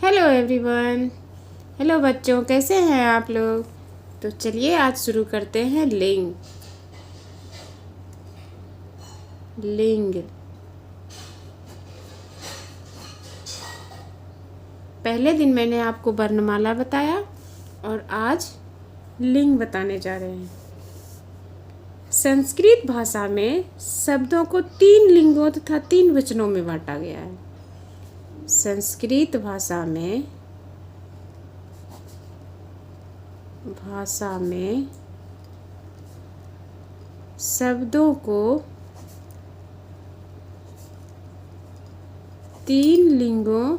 Hello everyone. Hello बच्चों, कैसे हैं आप लोग। तो चलिए आज शुरू करते हैं लिंग। लिंग पहले दिन मैंने आपको वर्णमाला बताया और आज लिंग बताने जा रहे हैं। संस्कृत भाषा में शब्दों को 3 लिंगों तथा 3 वचनों में बांटा गया है। संस्कृत भाषा में शब्दों को 3 लिंगों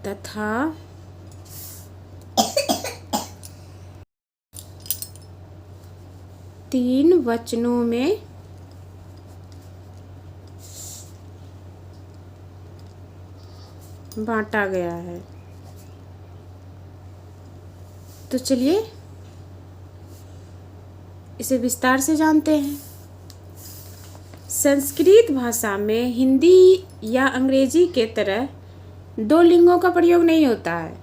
तथा 3 वचनों में बांटा गया है। तो चलिए इसे विस्तार से जानते हैं। संस्कृत भाषा में हिंदी या अंग्रेजी के तरह 2 लिंगों का प्रयोग नहीं होता है।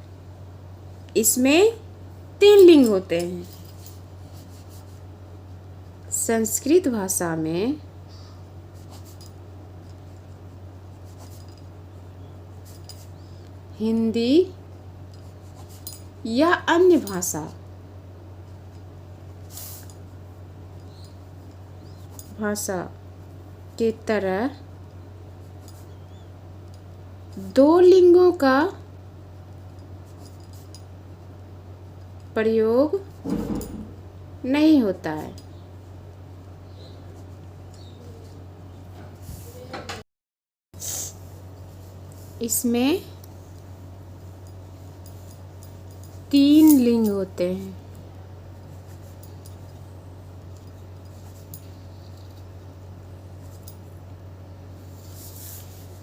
इसमें 3 लिंग होते हैं। संस्कृत भाषा में हिंदी या अन्य भाषा के तरह 2 लिंगों का प्रयोग नहीं होता है। इसमें 3 लिंग होते हैं।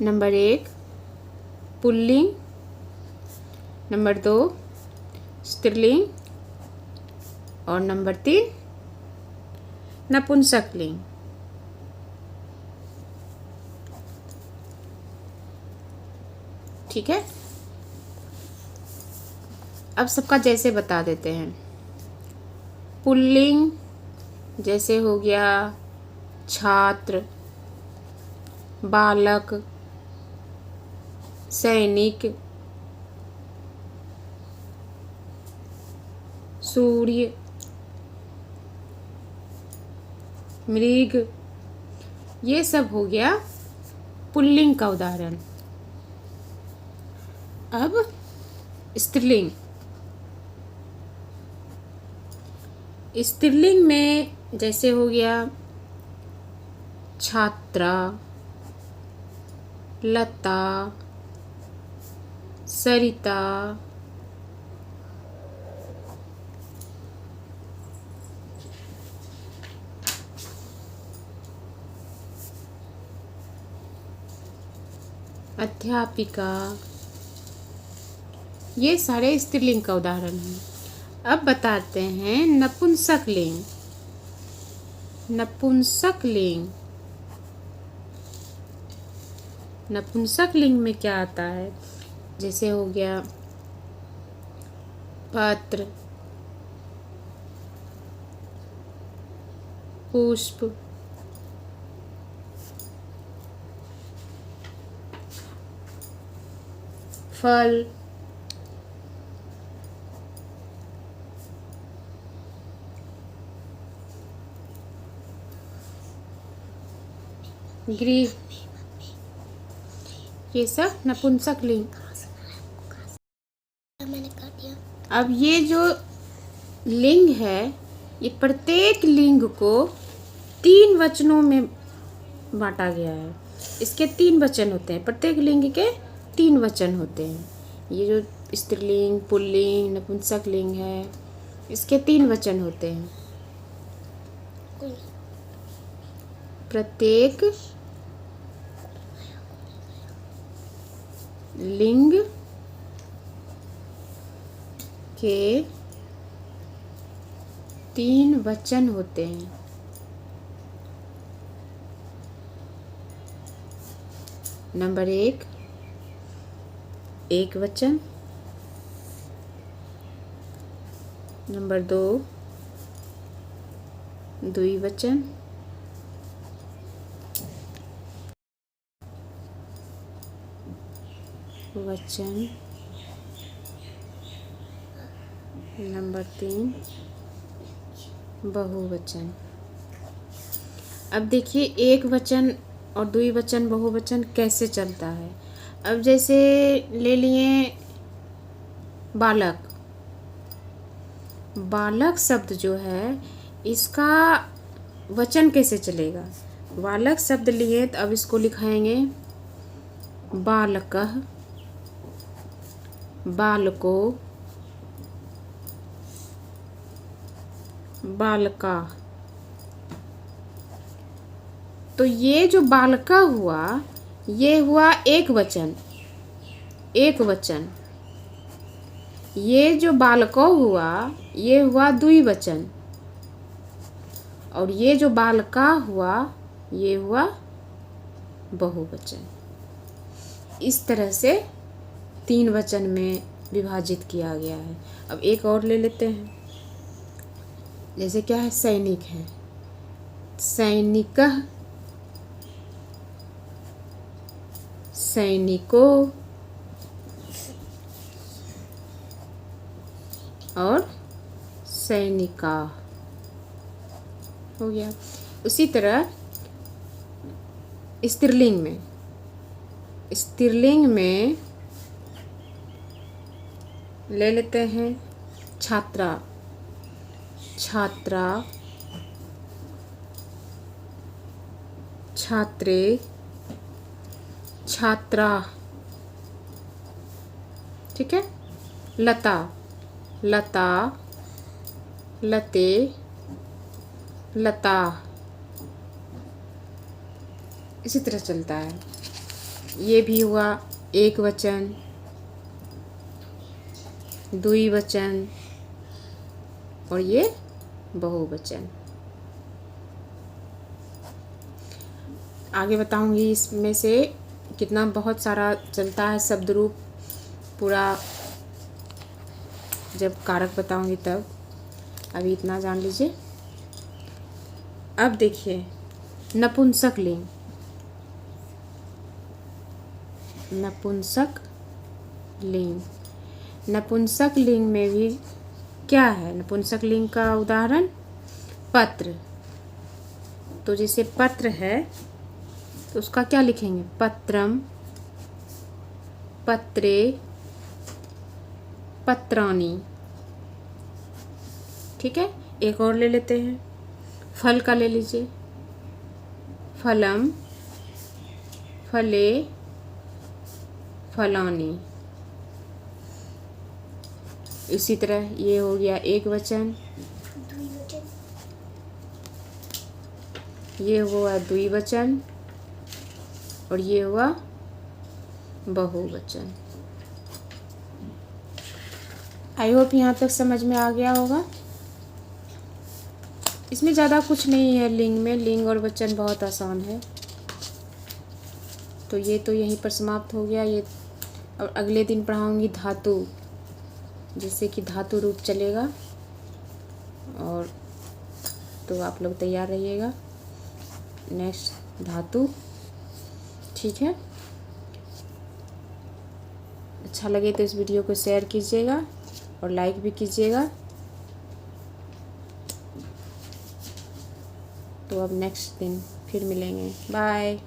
नंबर 1 पुल्लिंग, नंबर 2 स्त्रीलिंग और नंबर 3 नपुंसकलिंग। ठीक है, अब सबका जैसे बता देते हैं। पुल्लिंग जैसे हो गया छात्र, बालक, सैनिक, सूर्य, मृग, ये सब हो गया पुल्लिंग का उदाहरण। अब स्त्रीलिंग। स्त्रीलिंग में जैसे हो गया छात्रा, लता, सरिता, अध्यापिका, ये सारे स्त्रीलिंग का उदाहरण हैं। अब बताते हैं नपुंसकलिंग। नपुंसकलिंग नपुंसकलिंग में क्या आता है? जैसे हो गया पत्र, पुष्प, फल, गृह, ये सब नपुंसकलिंग। अब ये जो लिंग है, ये प्रत्येक लिंग को 3 वचनों में बांटा गया है। इसके 3 वचन होते हैं। प्रत्येक लिंग के 3 वचन होते हैं। ये जो स्त्रीलिंग, पुल्लिंग, नपुंसकलिंग है, इसके 3 वचन होते हैं। प्रत्येक लिंग के 3 वचन होते हैं। नंबर 1 एक वचन। नंबर 2 द्विवचन। वचन। नंबर 3 बहुवचन। अब देखिए एक वचन और द्विवचन बहुवचन कैसे चलता है। अब जैसे ले लिए बालक। बालक शब्द जो है इसका वचन कैसे चलेगा। बालक शब्द लिए तो अब इसको लिखाएंगे बालकः, बालको, बालका। तो ये जो बालका हुआ ये हुआ एक वचन, एक वचन। ये जो बालको हुआ ये हुआ द्विवचन। और ये जो बालका हुआ ये हुआ बहुवचन। इस तरह से 3 वचन में विभाजित किया गया है। अब एक और ले लेते हैं। जैसे क्या है, सैनिक है, सैनिकः, सैनिको और सैनिका हो गया। उसी तरह स्त्रीलिंग में, स्त्रीलिंग में ले लेते हैं छात्रा, छात्रा, छात्रे, छात्रा। ठीक है। लता, लता, लते, लता। इसी तरह चलता है। ये भी हुआ एक वचन, द्विवचन और ये बहुवचन। आगे बताऊंगी इसमें से कितना बहुत सारा चलता है शब्द रूप, पूरा जब कारक बताऊंगी तब। अभी इतना जान लीजिए। अब देखिए नपुंसक लिंग, नपुंसक लिंग। नपुंसक लिंग में भी क्या है, नपुंसक लिंग का उदाहरण पत्र। तो जैसे पत्र है तो उसका क्या लिखेंगे, पत्रम, पत्रे, पत्राणि। ठीक है। एक और ले लेते हैं, फल का ले लीजिए, फलम, फले, फलानी। इसी तरह ये हो गया एक वचन, ये हुआ द्विवचन और ये हुआ बहुवचन। आई होप यहाँ तक समझ में आ गया होगा। इसमें ज़्यादा कुछ नहीं है लिंग में, लिंग और वचन बहुत आसान है। तो ये तो यहीं पर समाप्त हो गया ये। और अगले दिन पढ़ाऊँगी धातु, जिससे कि धातु रूप चलेगा। और तो आप लोग तैयार रहिएगा, नेक्स्ट धातु। ठीक है। अच्छा लगे तो इस वीडियो को शेयर कीजिएगा और लाइक भी कीजिएगा। तो अब नेक्स्ट दिन फिर मिलेंगे। बाय।